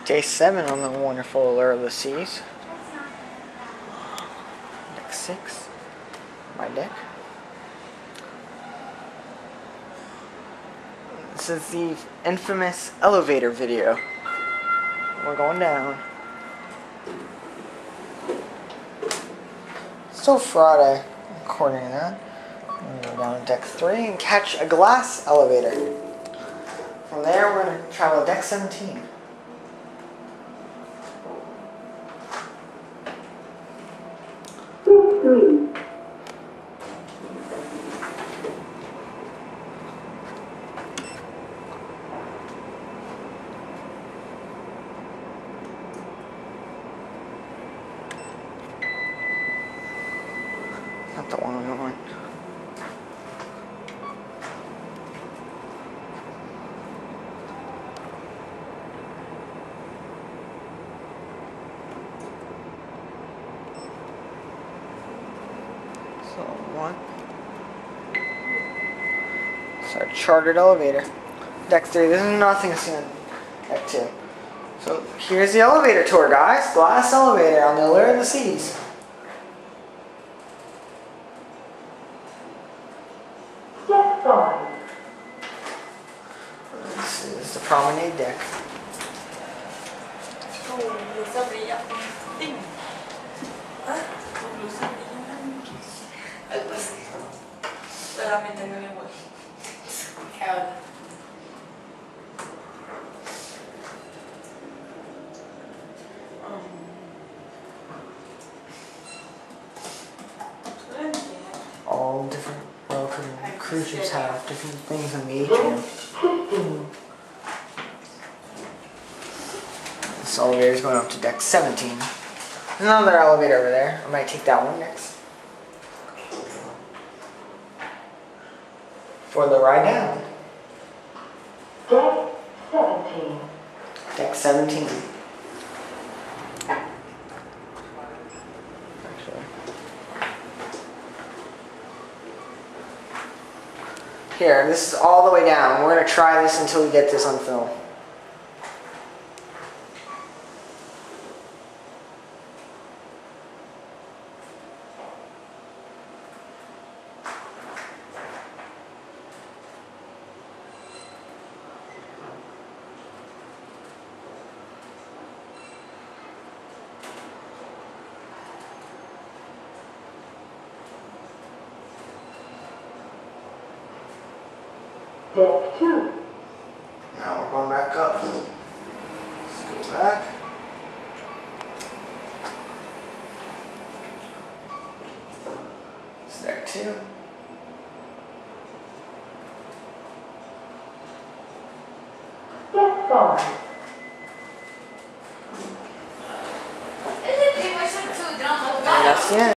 Day 7 on the wonderful Allure of the Seas. Deck 6. My deck. This is the infamous elevator video. We're going down. Still Friday, according to that. I'm going to go down to deck 3 and catch a glass elevator. From there, we're going to travel to deck 17. Not the one I want. So one. So chartered elevator. Deck 3. This is nothing to see on deck 2. So here's the elevator tour, guys. Glass elevator on the Allure of the Seas. This is the promenade deck. All different welcome cruises have different things in the atrium. This elevator is going up to deck 17. There's another elevator over there. I might take that one next. For the ride down. Deck 17. Deck 17. Here, this is all the way down. We're going to try this until we get this on film. Deck 2. Now we're going back up. Let's go back. It's deck 2. Deck 5. And that's the end.